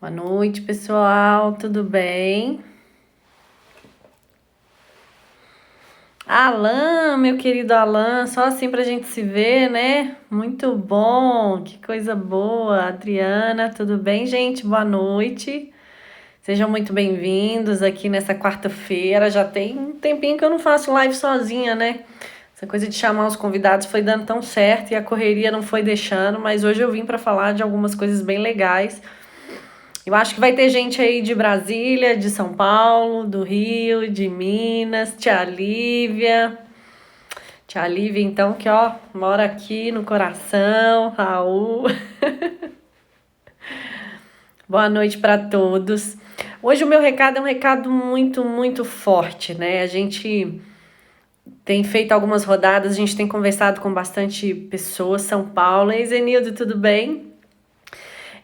Boa noite, pessoal, tudo bem? Alan, meu querido Alan, só assim pra gente se ver, né? Muito bom, que coisa boa. Adriana, tudo bem, gente? Boa noite. Sejam muito bem-vindos aqui nessa quarta-feira. Já tem um tempinho que eu não faço live sozinha, né? Essa coisa de chamar os convidados foi dando tão certo e a correria não foi deixando, mas hoje eu vim para falar de algumas coisas bem legais. Eu acho que vai ter gente aí de Brasília, de São Paulo, do Rio, de Minas, tia Lívia. Tia Lívia, então, que ó, mora aqui no coração, Raul. Boa noite para todos. Hoje o meu recado é um recado muito forte, né? A gente tem feito algumas rodadas, a gente tem conversado com bastante pessoas, São Paulo. Ei, Zenildo, tudo bem?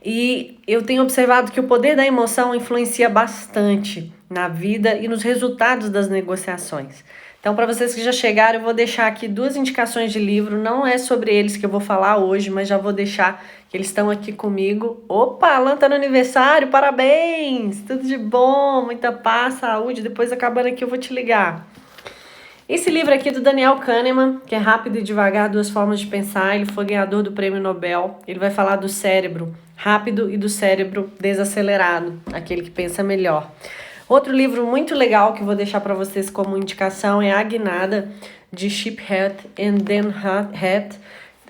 E eu tenho observado que o poder da emoção influencia bastante na vida e nos resultados das negociações. Então, para vocês que já chegaram, eu vou deixar aqui duas indicações de livro. Não é sobre eles que eu vou falar hoje, mas já vou deixar que eles estão aqui comigo. Opa, Alan tá no aniversário, parabéns! Tudo de bom, muita paz, saúde. Depois, acabando aqui, eu vou te ligar. Esse livro aqui é do Daniel Kahneman, que é Rápido e Devagar, Duas Formas de Pensar. Ele foi ganhador do Prêmio Nobel. Ele vai falar do cérebro rápido e do cérebro desacelerado, aquele que pensa melhor. Outro livro muito legal que eu vou deixar para vocês como indicação é A Guinada, de Sheephead and Dan Head.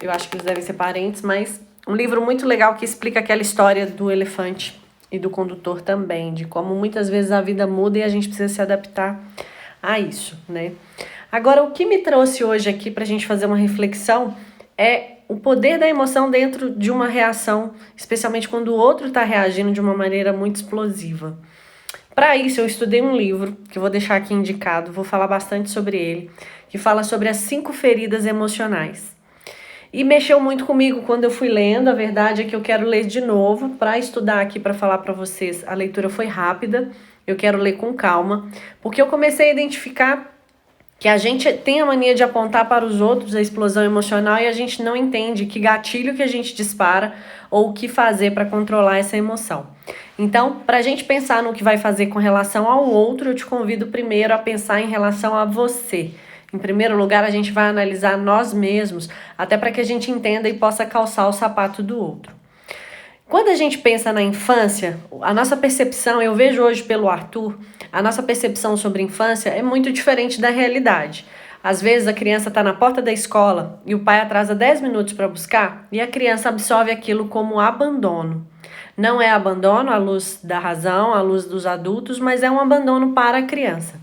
Eu acho que eles devem ser parentes, mas um livro muito legal que explica aquela história do elefante e do condutor também, de como muitas vezes a vida muda e a gente precisa se adaptar a isso, né? Agora, o que me trouxe hoje aqui para a gente fazer uma reflexão é o poder da emoção dentro de uma reação, especialmente quando o outro está reagindo de uma maneira muito explosiva. Para isso, eu estudei um livro, que eu vou deixar aqui indicado, vou falar bastante sobre ele, que fala sobre as 5 feridas emocionais. E mexeu muito comigo quando eu fui lendo, a verdade é que eu quero ler de novo, para estudar aqui, para falar para vocês. A leitura foi rápida, eu quero ler com calma, porque eu comecei a identificar que a gente tem a mania de apontar para os outros a explosão emocional e a gente não entende que gatilho que a gente dispara ou o que fazer para controlar essa emoção. Então, para a gente pensar no que vai fazer com relação ao outro, eu te convido primeiro a pensar em relação a você. Em primeiro lugar, a gente vai analisar nós mesmos, até para que a gente entenda e possa calçar o sapato do outro. Quando a gente pensa na infância, a nossa percepção, eu vejo hoje pelo Arthur, a nossa percepção sobre infância é muito diferente da realidade. Às vezes a criança está na porta da escola e o pai atrasa 10 minutos para buscar e a criança absorve aquilo como abandono. Não é abandono à luz da razão, à luz dos adultos, mas é um abandono para a criança.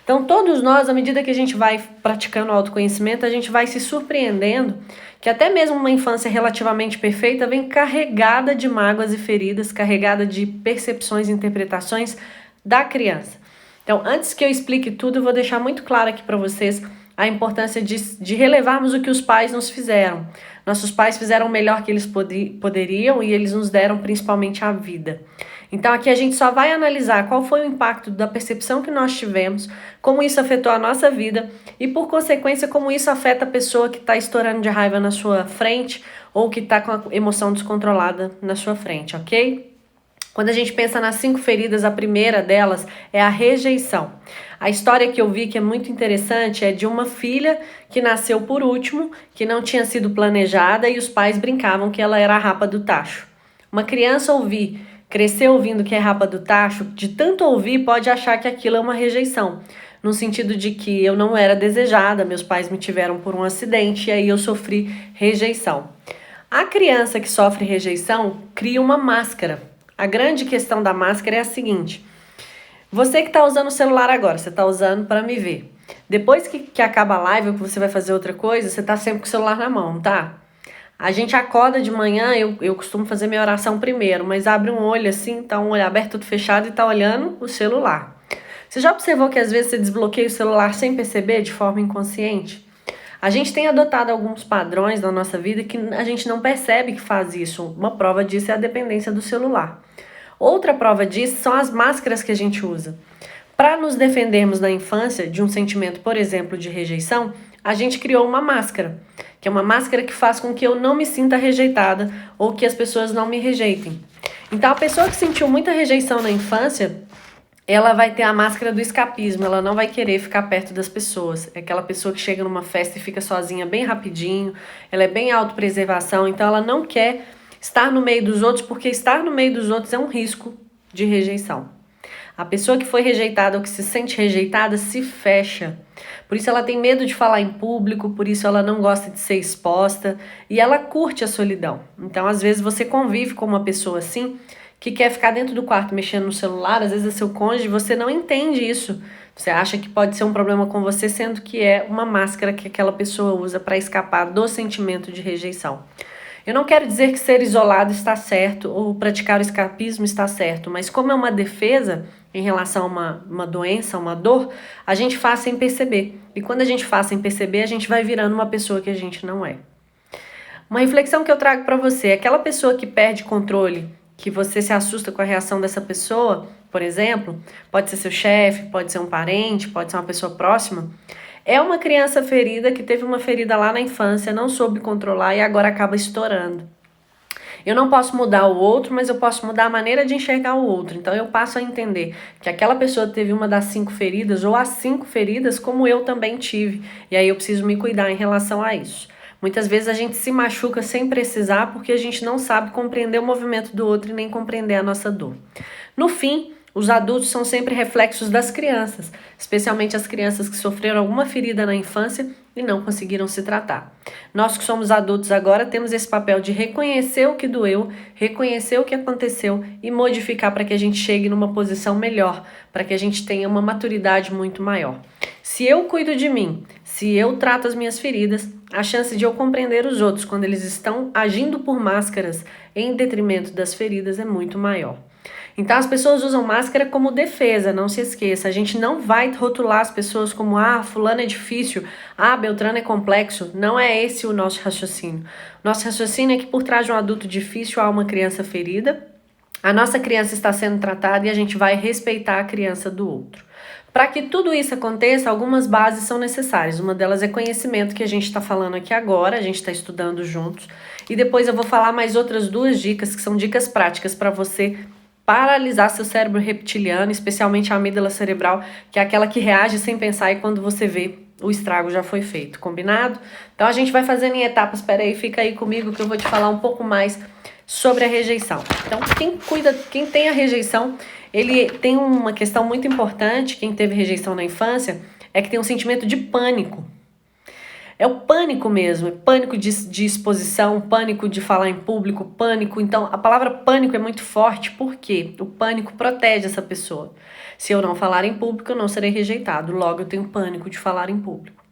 Então todos nós, à medida que a gente vai praticando o autoconhecimento, a gente vai se surpreendendo que até mesmo uma infância relativamente perfeita vem carregada de mágoas e feridas, carregada de percepções e interpretações da criança. Então, antes que eu explique tudo, eu vou deixar muito claro aqui para vocês a importância de relevarmos o que os pais nos fizeram. Nossos pais fizeram o melhor que eles poderiam e eles nos deram principalmente a vida. Então aqui a gente só vai analisar qual foi o impacto da percepção que nós tivemos, como isso afetou a nossa vida e, por consequência, como isso afeta a pessoa que está estourando de raiva na sua frente ou que está com a emoção descontrolada na sua frente, ok? Quando a gente pensa nas 5 feridas, a primeira delas é a rejeição. A história que eu vi que é muito interessante é de uma filha que nasceu por último, que não tinha sido planejada e os pais brincavam que ela era a rapa do tacho. Uma criança crescer ouvindo que é rapa do tacho, de tanto ouvir pode achar que aquilo é uma rejeição, no sentido de que eu não era desejada, meus pais me tiveram por um acidente e aí eu sofri rejeição. A criança que sofre rejeição cria uma máscara. A grande questão da máscara é a seguinte: você que está usando o celular agora, você está usando para me ver. Depois que acaba a live ou que você vai fazer outra coisa, você está sempre com o celular na mão, tá? A gente acorda de manhã, eu costumo fazer minha oração primeiro, mas abre um olho assim, tá um olho aberto, tudo fechado e tá olhando o celular. Você já observou que às vezes você desbloqueia o celular sem perceber, de forma inconsciente? A gente tem adotado alguns padrões na nossa vida que a gente não percebe que faz isso. Uma prova disso é a dependência do celular. Outra prova disso são as máscaras que a gente usa. Para nos defendermos na infância de um sentimento, por exemplo, de rejeição, a gente criou uma máscara, que é uma máscara que faz com que eu não me sinta rejeitada ou que as pessoas não me rejeitem. Então, a pessoa que sentiu muita rejeição na infância, ela vai ter a máscara do escapismo, ela não vai querer ficar perto das pessoas. É aquela pessoa que chega numa festa e fica sozinha bem rapidinho, ela é bem autopreservação, então ela não quer estar no meio dos outros, porque estar no meio dos outros é um risco de rejeição. A pessoa que foi rejeitada ou que se sente rejeitada se fecha. Por isso ela tem medo de falar em público, por isso ela não gosta de ser exposta e ela curte a solidão. Então, às vezes, você convive com uma pessoa assim, que quer ficar dentro do quarto mexendo no celular, às vezes é seu cônjuge, você não entende isso. Você acha que pode ser um problema com você, sendo que é uma máscara que aquela pessoa usa para escapar do sentimento de rejeição. Eu não quero dizer que ser isolado está certo ou praticar o escapismo está certo, mas como é uma defesa em relação a uma doença, uma dor, a gente faz sem perceber. E quando a gente faz sem perceber, a gente vai virando uma pessoa que a gente não é. Uma reflexão que eu trago para você é aquela pessoa que perde controle, que você se assusta com a reação dessa pessoa, por exemplo, pode ser seu chefe, pode ser um parente, pode ser uma pessoa próxima. É uma criança ferida que teve uma ferida lá na infância, não soube controlar e agora acaba estourando. Eu não posso mudar o outro, mas eu posso mudar a maneira de enxergar o outro. Então eu passo a entender que aquela pessoa teve uma das 5 feridas ou as 5 feridas como eu também tive. E aí eu preciso me cuidar em relação a isso. Muitas vezes a gente se machuca sem precisar porque a gente não sabe compreender o movimento do outro e nem compreender a nossa dor. No fim, os adultos são sempre reflexos das crianças, especialmente as crianças que sofreram alguma ferida na infância e não conseguiram se tratar. Nós que somos adultos agora temos esse papel de reconhecer o que doeu, reconhecer o que aconteceu e modificar para que a gente chegue numa posição melhor, para que a gente tenha uma maturidade muito maior. Se eu cuido de mim, se eu trato as minhas feridas, a chance de eu compreender os outros quando eles estão agindo por máscaras em detrimento das feridas é muito maior. Então as pessoas usam máscara como defesa, não se esqueça. A gente não vai rotular as pessoas como fulano é difícil, Beltrano é complexo. Não é esse o nosso raciocínio. Nosso raciocínio é que por trás de um adulto difícil há uma criança ferida. A nossa criança está sendo tratada e a gente vai respeitar a criança do outro. Para que tudo isso aconteça, algumas bases são necessárias. Uma delas é conhecimento, que a gente está falando aqui agora, a gente está estudando juntos. E depois eu vou falar mais outras 2 dicas, que são dicas práticas para você paralisar seu cérebro reptiliano, especialmente a amígdala cerebral, que é aquela que reage sem pensar e quando você vê, o estrago já foi feito, combinado? Então a gente vai fazendo em etapas, espera aí, fica aí comigo que eu vou te falar um pouco mais sobre a rejeição. Então quem tem a rejeição, ele tem uma questão muito importante, quem teve rejeição na infância, é que tem um sentimento de pânico. É o pânico mesmo, é pânico de exposição, pânico de falar em público, pânico. Então, a palavra pânico é muito forte, porque o pânico protege essa pessoa. Se eu não falar em público, eu não serei rejeitado, logo eu tenho pânico de falar em público.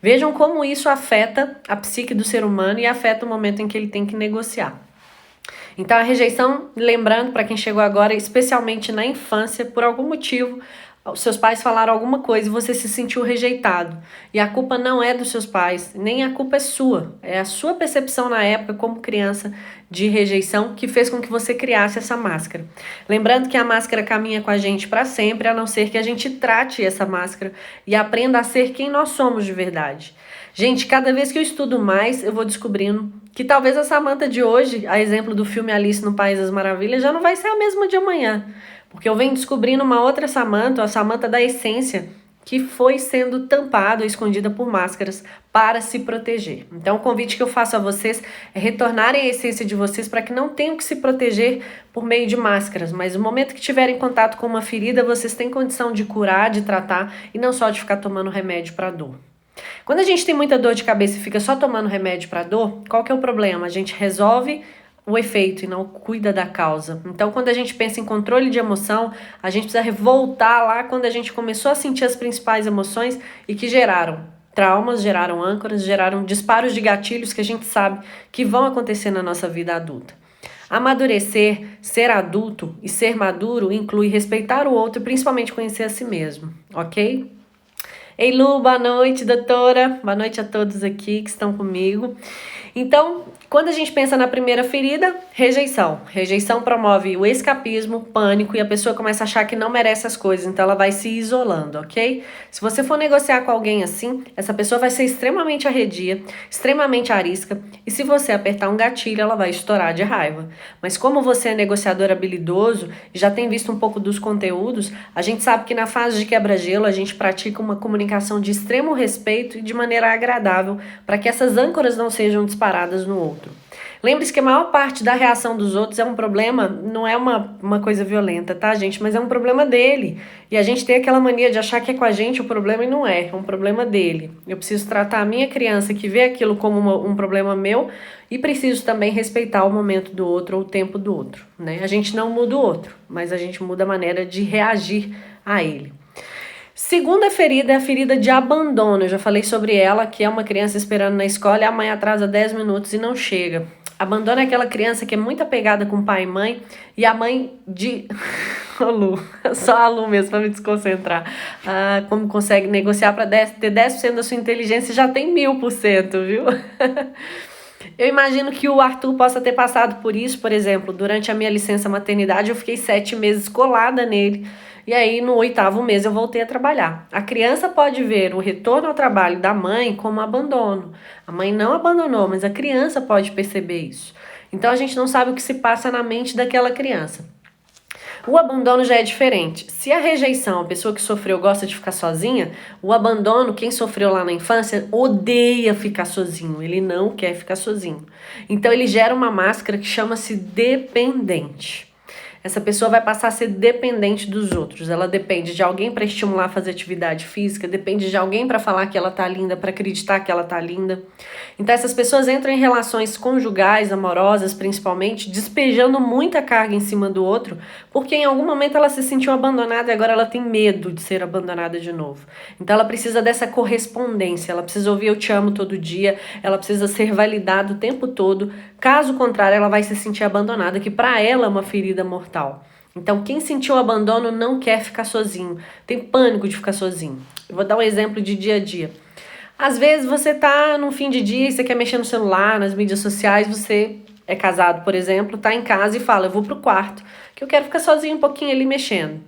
Vejam como isso afeta a psique do ser humano e afeta o momento em que ele tem que negociar. Então, a rejeição, lembrando para quem chegou agora, especialmente na infância, por algum motivo, os seus pais falaram alguma coisa e você se sentiu rejeitado. E a culpa não é dos seus pais, nem a culpa é sua. É a sua percepção na época como criança de rejeição que fez com que você criasse essa máscara. Lembrando que a máscara caminha com a gente para sempre, a não ser que a gente trate essa máscara e aprenda a ser quem nós somos de verdade. Gente, cada vez que eu estudo mais, eu vou descobrindo que talvez a Samantha de hoje, a exemplo do filme Alice no País das Maravilhas, já não vai ser a mesma de amanhã. Porque eu venho descobrindo uma outra Samantha, a Samantha da essência, que foi sendo tampada ou escondida por máscaras para se proteger. Então o convite que eu faço a vocês é retornarem à essência de vocês para que não tenham que se proteger por meio de máscaras, mas no momento que tiverem contato com uma ferida, vocês têm condição de curar, de tratar e não só de ficar tomando remédio para dor. Quando a gente tem muita dor de cabeça e fica só tomando remédio para dor, qual que é o problema? A gente resolve o efeito e não cuida da causa. Então, quando a gente pensa em controle de emoção, a gente precisa voltar lá quando a gente começou a sentir as principais emoções e que geraram traumas, geraram âncoras, geraram disparos de gatilhos que a gente sabe que vão acontecer na nossa vida adulta. Amadurecer, ser adulto e ser maduro inclui respeitar o outro e principalmente conhecer a si mesmo, ok? Ei Lu, boa noite, doutora. Boa noite a todos aqui que estão comigo. Então, quando a gente pensa na primeira ferida, rejeição. Rejeição promove o escapismo, pânico e a pessoa começa a achar que não merece as coisas, então ela vai se isolando, ok? Se você for negociar com alguém assim, essa pessoa vai ser extremamente arredia, extremamente arisca e se você apertar um gatilho, ela vai estourar de raiva. Mas como você é negociador habilidoso e já tem visto um pouco dos conteúdos, a gente sabe que na fase de quebra-gelo a gente pratica uma comunicação de extremo respeito e de maneira agradável para que essas âncoras não sejam disparadas no outro. Lembre-se que a maior parte da reação dos outros é um problema, não é uma coisa violenta, tá, gente? Mas é um problema dele. E a gente tem aquela mania de achar que é com a gente o problema e não é um problema dele. Eu preciso tratar a minha criança que vê aquilo como um problema meu e preciso também respeitar o momento do outro ou o tempo do outro, né? A gente não muda o outro, mas a gente muda a maneira de reagir a ele. Segunda ferida é a ferida de abandono. Eu já falei sobre ela, que é uma criança esperando na escola e a mãe atrasa 10 minutos e não chega. Abandono é aquela criança que é muito apegada com pai e mãe e a mãe de... Ô Lu, só a Lu mesmo para me desconcentrar. Ah, como consegue negociar para ter 10% da sua inteligência já tem 1000%, viu? Eu imagino que o Arthur possa ter passado por isso, por exemplo, durante a minha licença maternidade eu fiquei 7 meses colada nele. E aí, no 8º mês, eu voltei a trabalhar. A criança pode ver o retorno ao trabalho da mãe como abandono. A mãe não abandonou, mas a criança pode perceber isso. Então, a gente não sabe o que se passa na mente daquela criança. O abandono já é diferente. Se a rejeição, a pessoa que sofreu, gosta de ficar sozinha, o abandono, quem sofreu lá na infância, odeia ficar sozinho. Ele não quer ficar sozinho. Então, ele gera uma máscara que chama-se dependente. Essa pessoa vai passar a ser dependente dos outros. Ela depende de alguém para estimular a fazer atividade física, depende de alguém para falar que ela tá linda, para acreditar que ela tá linda. Então essas pessoas entram em relações conjugais, amorosas principalmente, despejando muita carga em cima do outro, porque em algum momento ela se sentiu abandonada e agora ela tem medo de ser abandonada de novo. Então ela precisa dessa correspondência, ela precisa ouvir eu te amo todo dia, ela precisa ser validada o tempo todo, caso contrário ela vai se sentir abandonada, que para ela é uma ferida mortal. Então, quem sentiu o abandono não quer ficar sozinho, tem pânico de ficar sozinho. Eu vou dar um exemplo de dia a dia. Às vezes você tá num fim de dia e você quer mexer no celular, nas mídias sociais, você é casado, por exemplo, tá em casa e fala, eu vou pro quarto, que eu quero ficar sozinho um pouquinho ali mexendo.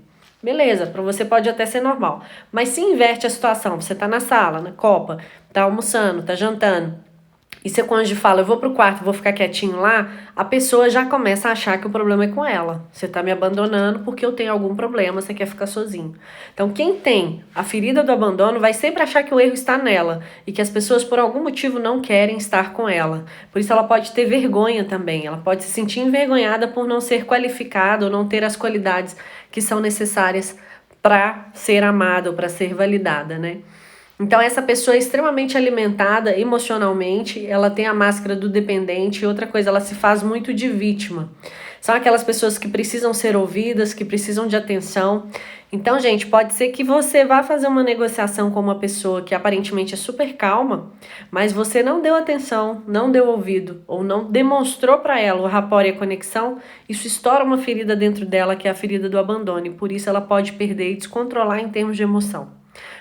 Beleza, para você pode até ser normal. Mas se inverte a situação, você tá na sala, na copa, tá almoçando, tá jantando, e seu cônjuge fala, eu vou pro quarto, vou ficar quietinho lá, a pessoa já começa a achar que o problema é com ela. Você tá me abandonando porque eu tenho algum problema, você quer ficar sozinho. Então quem tem a ferida do abandono vai sempre achar que o erro está nela e que as pessoas por algum motivo não querem estar com ela. Por isso ela pode ter vergonha também, ela pode se sentir envergonhada por não ser qualificada ou não ter as qualidades que são necessárias para ser amada ou para ser validada, né? Então essa pessoa é extremamente alimentada emocionalmente, ela tem a máscara do dependente e outra coisa, ela se faz muito de vítima. São aquelas pessoas que precisam ser ouvidas, que precisam de atenção. Então, gente, pode ser que você vá fazer uma negociação com uma pessoa que aparentemente é super calma, mas você não deu atenção, não deu ouvido, ou não demonstrou para ela o rapport e a conexão, isso estoura uma ferida dentro dela, que é a ferida do abandono, e por isso ela pode perder e descontrolar em termos de emoção.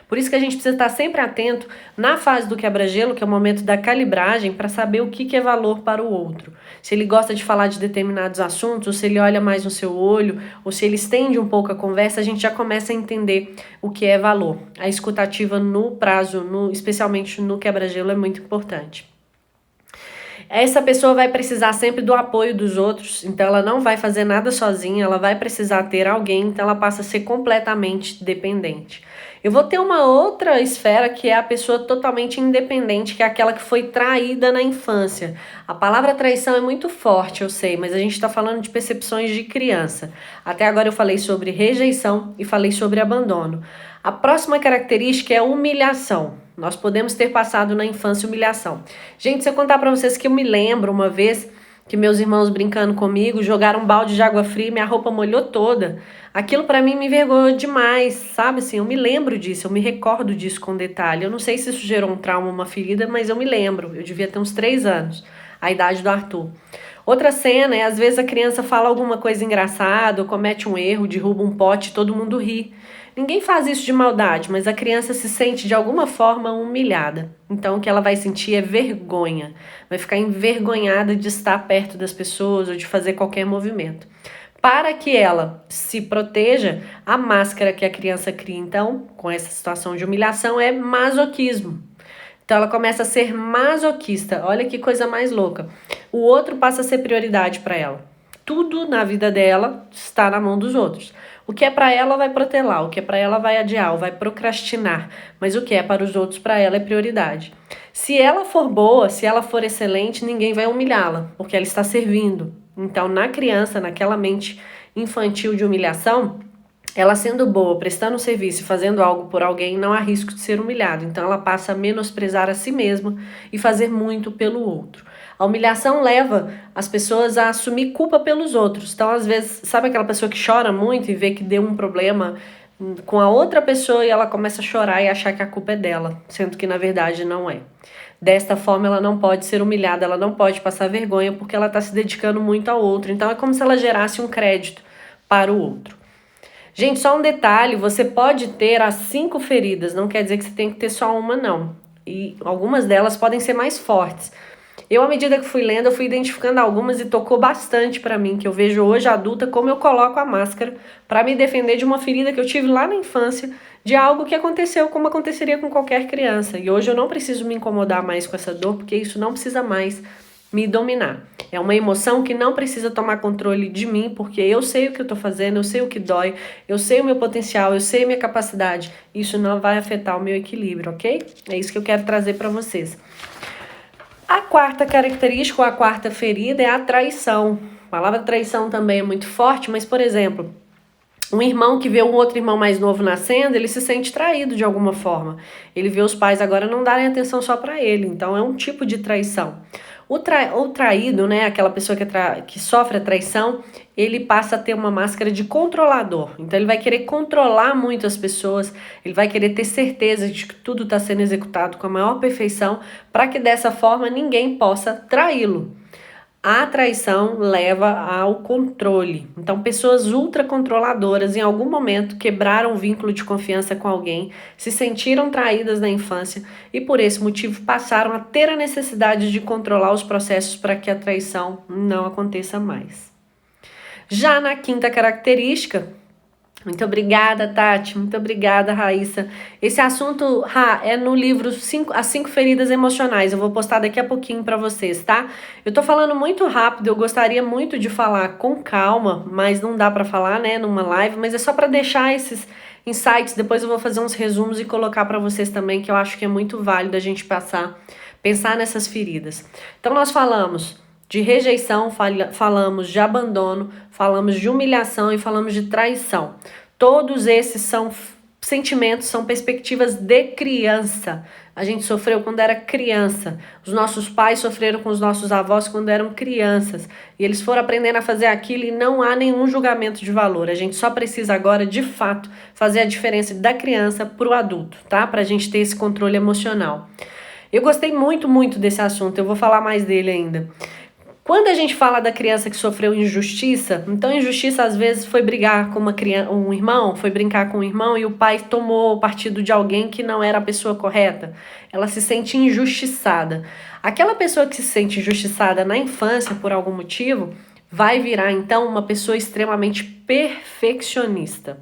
Por isso que a gente precisa estar sempre atento na fase do quebra-gelo, que é o momento da calibragem, para saber o que é valor para o outro. Se ele gosta de falar de determinados assuntos, ou se ele olha mais no seu olho, ou se ele estende um pouco a conversa, a gente já começa a entender o que é valor. A escutativa no prazo, especialmente no quebra-gelo, é muito importante. Essa pessoa vai precisar sempre do apoio dos outros, então ela não vai fazer nada sozinha, ela vai precisar ter alguém, então ela passa a ser completamente dependente. Eu vou ter uma outra esfera que é a pessoa totalmente independente, que é aquela que foi traída na infância. A palavra traição é muito forte, eu sei, mas a gente está falando de percepções de criança. Até agora eu falei sobre rejeição e falei sobre abandono. A próxima característica é a humilhação. Nós podemos ter passado na infância humilhação. Gente, se eu contar para vocês que eu me lembro uma vez que meus irmãos brincando comigo jogaram um balde de água fria e minha roupa molhou toda. Aquilo para mim me envergonhou demais, sabe assim? Eu me lembro disso, eu me recordo disso com detalhe. Eu não sei se isso gerou um trauma, uma ferida, mas eu me lembro. Eu devia ter uns 3 anos, a idade do Arthur. Outra cena é, às vezes, a criança fala alguma coisa engraçada, ou comete um erro, derruba um pote e todo mundo ri. Ninguém faz isso de maldade, mas a criança se sente de alguma forma humilhada. Então o que ela vai sentir é vergonha. Vai ficar envergonhada de estar perto das pessoas ou de fazer qualquer movimento. Para que ela se proteja, a máscara que a criança cria, então, com essa situação de humilhação, é masoquismo. Então ela começa a ser masoquista. Olha que coisa mais louca. O outro passa a ser prioridade para ela. Tudo na vida dela está na mão dos outros. O que é para ela vai protelar, o que é para ela vai adiar, vai procrastinar. Mas o que é para os outros, para ela é prioridade. Se ela for boa, se ela for excelente, ninguém vai humilhá-la, porque ela está servindo. Então, na criança, naquela mente infantil de humilhação, ela sendo boa, prestando serviço e fazendo algo por alguém, não há risco de ser humilhado. Então ela passa a menosprezar a si mesma e fazer muito pelo outro. A humilhação leva as pessoas a assumir culpa pelos outros. Então, às vezes, sabe aquela pessoa que chora muito e vê que deu um problema com a outra pessoa e ela começa a chorar e achar que a culpa é dela, sendo que na verdade não é. Desta forma, ela não pode ser humilhada, ela não pode passar vergonha porque ela está se dedicando muito ao outro. Então, é como se ela gerasse um crédito para o outro. Gente, só um detalhe, você pode ter as 5 feridas, não quer dizer que você tem que ter só uma, não. E algumas delas podem ser mais fortes. Eu, à medida que fui lendo, eu fui identificando algumas e tocou bastante pra mim, que eu vejo hoje adulta como eu coloco a máscara pra me defender de uma ferida que eu tive lá na infância, de algo que aconteceu como aconteceria com qualquer criança. E hoje eu não preciso me incomodar mais com essa dor, porque isso não precisa mais me dominar. É uma emoção que não precisa tomar controle de mim, porque eu sei o que eu tô fazendo, eu sei o que dói, eu sei o meu potencial, eu sei a minha capacidade. Isso não vai afetar o meu equilíbrio, ok? É isso que eu quero trazer pra vocês. A quarta característica, ou a quarta ferida, é a traição. A palavra traição também é muito forte, mas, por exemplo, um irmão que vê um outro irmão mais novo nascendo, ele se sente traído de alguma forma. Ele vê os pais agora não darem atenção só para ele, então é um tipo de traição. O traído, né, aquela pessoa que sofre a traição, ele passa a ter uma máscara de controlador. Então ele vai querer controlar muito as pessoas, ele vai querer ter certeza de que tudo está sendo executado com a maior perfeição, para que dessa forma ninguém possa traí-lo. A traição leva ao controle. Então, pessoas ultracontroladoras em algum momento quebraram o vínculo de confiança com alguém, se sentiram traídas na infância e por esse motivo passaram a ter a necessidade de controlar os processos para que a traição não aconteça mais. Já na quinta característica, muito obrigada, Tati. Muito obrigada, Raíssa. Esse assunto, é no livro As 5 Feridas Emocionais. Eu vou postar daqui a pouquinho para vocês, tá? Eu tô falando muito rápido, eu gostaria muito de falar com calma, mas não dá para falar, né, numa live, mas é só para deixar esses insights. Depois eu vou fazer uns resumos e colocar para vocês também, que eu acho que é muito válido a gente pensar nessas feridas. Então nós falamos de rejeição, falamos de abandono, falamos de humilhação e falamos de traição. Todos esses são sentimentos, são perspectivas de criança. A gente sofreu quando era criança. Os nossos pais sofreram com os nossos avós quando eram crianças. E eles foram aprendendo a fazer aquilo e não há nenhum julgamento de valor. A gente só precisa agora, de fato, fazer a diferença da criança para o adulto, tá? Para a gente ter esse controle emocional. Eu gostei muito, muito desse assunto. Eu vou falar mais dele ainda. Quando a gente fala da criança que sofreu injustiça, então injustiça às vezes foi brigar com um irmão, foi brincar com um irmão e o pai tomou partido de alguém que não era a pessoa correta. Ela se sente injustiçada. Aquela pessoa que se sente injustiçada na infância por algum motivo, vai virar então uma pessoa extremamente perfeccionista.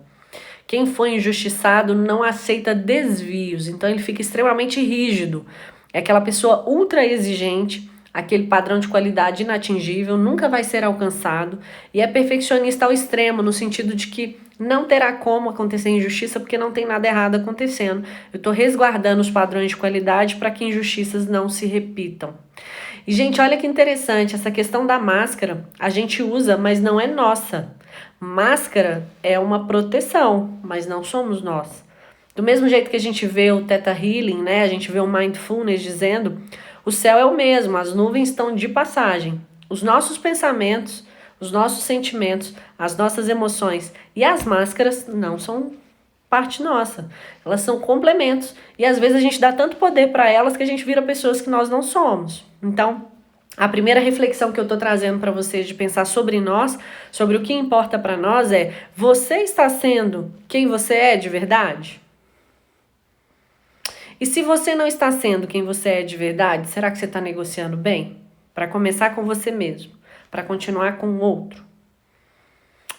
Quem foi injustiçado não aceita desvios, então ele fica extremamente rígido. É aquela pessoa ultra exigente, aquele padrão de qualidade inatingível, nunca vai ser alcançado, e é perfeccionista ao extremo, no sentido de que não terá como acontecer injustiça porque não tem nada errado acontecendo. Eu estou resguardando os padrões de qualidade para que injustiças não se repitam. E, gente, olha que interessante, essa questão da máscara, a gente usa, mas não é nossa. Máscara é uma proteção, mas não somos nós. Do mesmo jeito que a gente vê o Theta Healing, né? A gente vê o Mindfulness dizendo, o céu é o mesmo, as nuvens estão de passagem. Os nossos pensamentos, os nossos sentimentos, as nossas emoções e as máscaras não são parte nossa. Elas são complementos. E às vezes a gente dá tanto poder para elas que a gente vira pessoas que nós não somos. Então, A primeira reflexão que eu tô trazendo para vocês de pensar sobre nós, sobre o que importa para nós é: você está sendo quem você é de verdade? E se você não está sendo quem você é de verdade, será que você está negociando bem? Para começar com você mesmo, para continuar com o outro.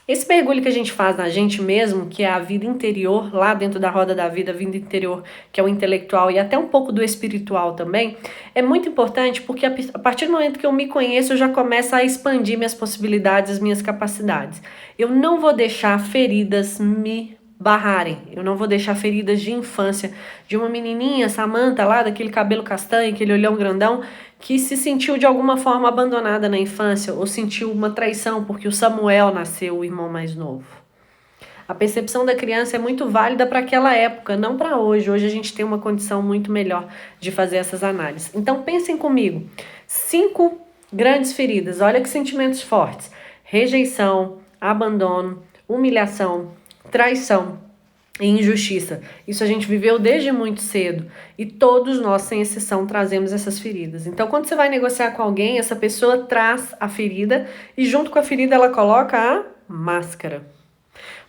Esse mergulho que a gente faz na gente mesmo, que é a vida interior, lá dentro da roda da vida, a vida interior, que é o intelectual e até um pouco do espiritual também, é muito importante porque a partir do momento que eu me conheço, eu já começo a expandir minhas possibilidades, as minhas capacidades. Eu não vou deixar feridas me barrarem, eu não vou deixar feridas de infância, de uma menininha, Samantha, lá daquele cabelo castanho, aquele olhão grandão, que se sentiu de alguma forma abandonada na infância ou sentiu uma traição porque o Samuel nasceu o irmão mais novo. A percepção da criança é muito válida para aquela época, não para hoje. Hoje a gente tem uma condição muito melhor de fazer essas análises. Então pensem comigo, 5 grandes feridas, olha que sentimentos fortes: rejeição, abandono, humilhação, traição e injustiça. Isso a gente viveu desde muito cedo e todos nós, sem exceção, trazemos essas feridas. Então, quando você vai negociar com alguém, essa pessoa traz a ferida e junto com a ferida ela coloca a máscara.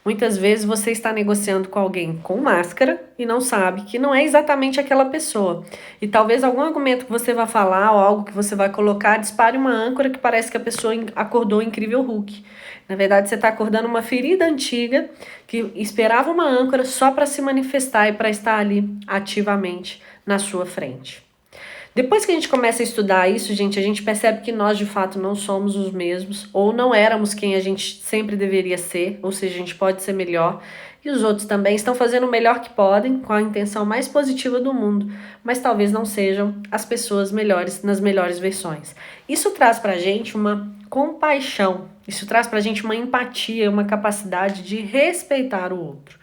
Muitas vezes você está negociando com alguém com máscara e não sabe que não é exatamente aquela pessoa. E talvez algum argumento que você vai falar ou algo que você vai colocar dispare uma âncora que parece que a pessoa acordou incrível Hulk. Na verdade, você está acordando uma ferida antiga que esperava uma âncora só para se manifestar e para estar ali ativamente na sua frente. Depois que a gente começa a estudar isso, gente, a gente percebe que nós de fato não somos os mesmos, ou não éramos quem a gente sempre deveria ser, ou seja, a gente pode ser melhor, e os outros também estão fazendo o melhor que podem, com a intenção mais positiva do mundo, mas talvez não sejam as pessoas melhores nas melhores versões. Isso traz pra gente uma compaixão, isso traz pra gente uma empatia, uma capacidade de respeitar o outro.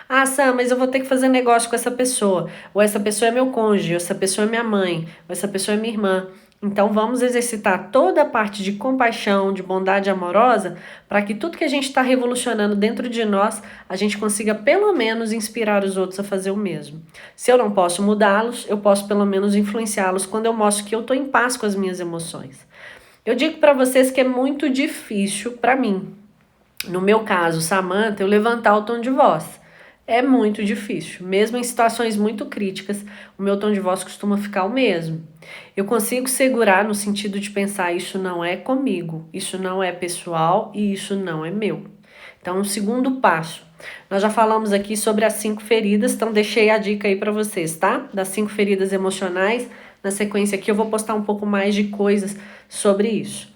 Ah, Sam, mas eu vou ter que fazer negócio com essa pessoa. Ou essa pessoa é meu cônjuge, ou essa pessoa é minha mãe, ou essa pessoa é minha irmã. Então vamos exercitar toda a parte de compaixão, de bondade amorosa, para que tudo que a gente está revolucionando dentro de nós, a gente consiga pelo menos inspirar os outros a fazer o mesmo. Se eu não posso mudá-los, eu posso pelo menos influenciá-los quando eu mostro que eu estou em paz com as minhas emoções. Eu digo para vocês que é muito difícil para mim, no meu caso, Samantha, eu levantar o tom de voz. É muito difícil, mesmo em situações muito críticas, o meu tom de voz costuma ficar o mesmo. Eu consigo segurar no sentido de pensar: isso não é comigo, isso não é pessoal e isso não é meu. Então, um segundo passo. Nós já falamos aqui sobre as 5 feridas, então deixei a dica aí para vocês, tá? Das 5 feridas emocionais. Na sequência aqui eu vou postar um pouco mais de coisas sobre isso.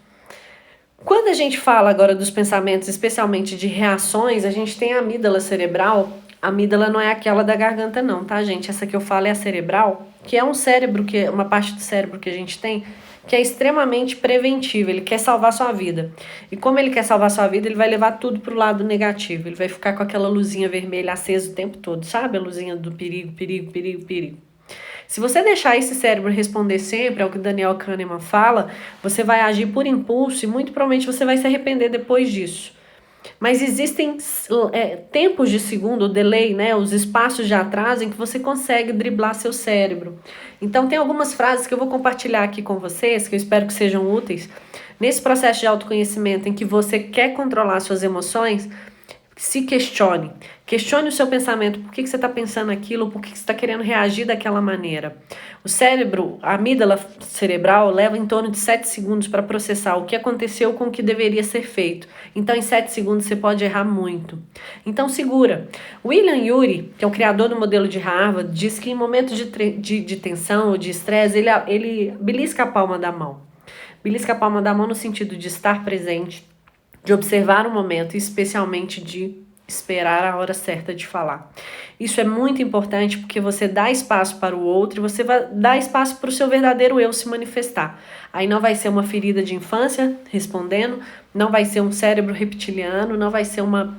Quando a gente fala agora dos pensamentos, especialmente de reações, a gente tem a amígdala cerebral. A amígdala não é aquela da garganta não, tá, gente? Essa que eu falo é a cerebral, que é um cérebro, que é uma parte do cérebro que a gente tem, que é extremamente preventivo, ele quer salvar sua vida. E como ele quer salvar sua vida, ele vai levar tudo pro lado negativo, ele vai ficar com aquela luzinha vermelha acesa o tempo todo, sabe? A luzinha do perigo, perigo, perigo, perigo. Se você deixar esse cérebro responder sempre ao que Daniel Kahneman fala, você vai agir por impulso e muito provavelmente você vai se arrepender depois disso. Mas existem tempos de segundo, o delay, né, os espaços de atraso em que você consegue driblar seu cérebro. Então tem algumas frases que eu vou compartilhar aqui com vocês, que eu espero que sejam úteis. Nesse processo de autoconhecimento em que você quer controlar suas emoções, se questione. Questione o seu pensamento. Por que você está pensando aquilo? Por que você está querendo reagir daquela maneira? O cérebro, a amígdala cerebral, leva em torno de 7 segundos para processar o que aconteceu com o que deveria ser feito. Então, em 7 segundos, você pode errar muito. Então, segura. William Ury, que é o criador do modelo de Harvard, diz que em momentos de tensão ou de estresse, ele belisca a palma da mão. Belisca a palma da mão no sentido de estar presente, de observar o momento e especialmente de esperar a hora certa de falar. Isso é muito importante porque você dá espaço para o outro e você vai dar espaço para o seu verdadeiro eu se manifestar. Aí não vai ser uma ferida de infância respondendo, não vai ser um cérebro reptiliano, não vai ser uma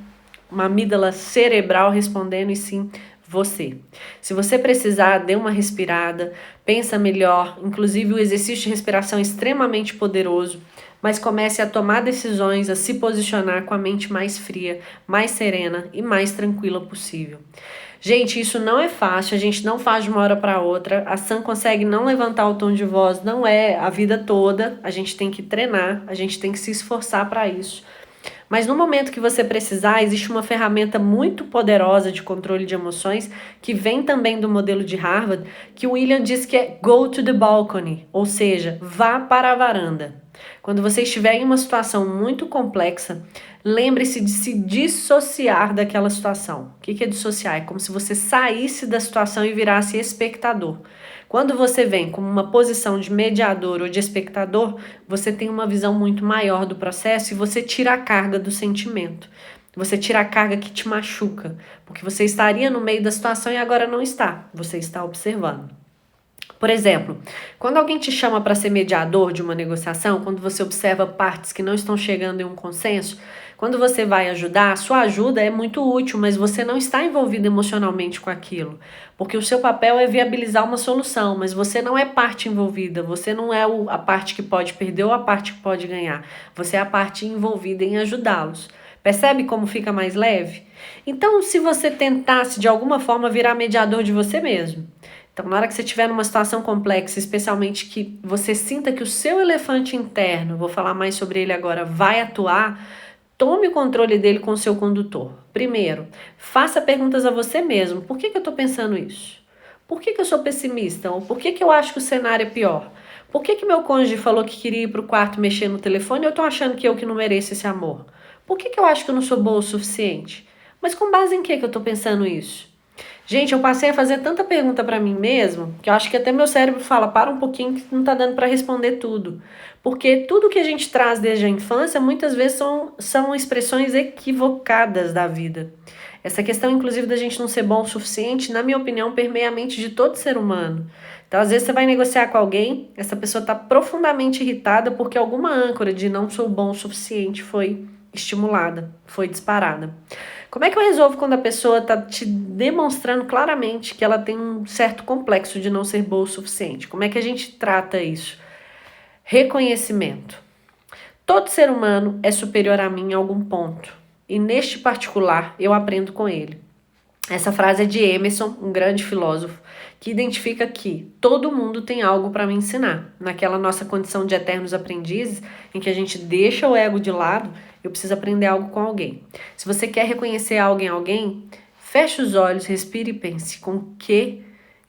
amígdala cerebral respondendo, e sim você. Se você precisar, dê uma respirada, pensa melhor. Inclusive o exercício de respiração é extremamente poderoso. mas comece a tomar decisões, a se posicionar com a mente mais fria, mais serena e mais tranquila possível. Gente, isso não é fácil, a gente não faz de uma hora para outra. A Sam consegue não levantar o tom de voz, não é a vida toda. A gente tem que treinar, a gente tem que se esforçar para isso. Mas no momento que você precisar, existe uma ferramenta muito poderosa de controle de emoções, que vem também do modelo de Harvard, que o William diz que é go to the balcony, ou seja, vá para a varanda. Quando você estiver em uma situação muito complexa, lembre-se de se dissociar daquela situação. O que é dissociar? É como se você saísse da situação e virasse espectador. Quando você vem com uma posição de mediador ou de espectador, você tem uma visão muito maior do processo e você tira a carga do sentimento. Você tira a carga que te machuca, porque você estaria no meio da situação e agora não está. Você está observando. Por exemplo, quando alguém te chama para ser mediador de uma negociação, quando você observa partes que não estão chegando em um consenso, quando você vai ajudar, a sua ajuda é muito útil, mas você não está envolvido emocionalmente com aquilo, porque o seu papel é viabilizar uma solução, mas você não é parte envolvida, você não é a parte que pode perder ou a parte que pode ganhar, você é a parte envolvida em ajudá-los. Percebe como fica mais leve? Então, se você tentasse de alguma forma virar mediador de você mesmo, então, na hora que você estiver numa situação complexa, especialmente que você sinta que o seu elefante interno, vou falar mais sobre ele agora, vai atuar, tome o controle dele com o seu condutor. Primeiro, faça perguntas a você mesmo. Por que eu estou pensando isso? Por que eu sou pessimista? Ou por que eu acho que o cenário é pior? Por que meu cônjuge falou que queria ir para o quarto mexer no telefone e eu estou achando que eu que não mereço esse amor? Por que eu acho que eu não sou boa o suficiente? Mas com base em que eu estou pensando isso? Gente, eu passei a fazer tanta pergunta para mim mesmo, que eu acho que até meu cérebro fala, para um pouquinho que não tá dando para responder tudo. Porque tudo que a gente traz desde a infância, muitas vezes são expressões equivocadas da vida. Essa questão, inclusive, da gente não ser bom o suficiente, na minha opinião, permeia a mente de todo ser humano. Então, às vezes, você vai negociar com alguém, essa pessoa está profundamente irritada porque alguma âncora de não sou bom o suficiente foi estimulada, foi disparada. Como é que eu resolvo quando a pessoa está te demonstrando claramente que ela tem um certo complexo de não ser boa o suficiente? Como é que a gente trata isso? Reconhecimento. Todo ser humano é superior a mim em algum ponto. E neste particular, eu aprendo com ele. Essa frase é de Emerson, um grande filósofo, que identifica que todo mundo tem algo para me ensinar. Naquela nossa condição de eternos aprendizes, em que a gente deixa o ego de lado, eu preciso aprender algo com alguém. Se você quer reconhecer algo em alguém, feche os olhos, respire e pense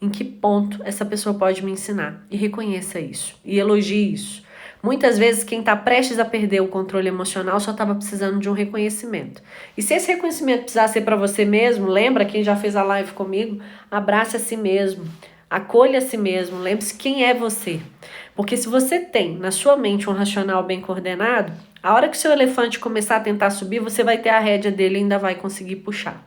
em que ponto essa pessoa pode me ensinar. E reconheça isso, e elogie isso. Muitas vezes quem está prestes a perder o controle emocional só estava precisando de um reconhecimento. E se esse reconhecimento precisar ser para você mesmo, lembra quem já fez a live comigo? Abrace a si mesmo, acolha a si mesmo, lembre-se quem é você. Porque se você tem na sua mente um racional bem coordenado, a hora que o seu elefante começar a tentar subir, você vai ter a rédea dele e ainda vai conseguir puxar.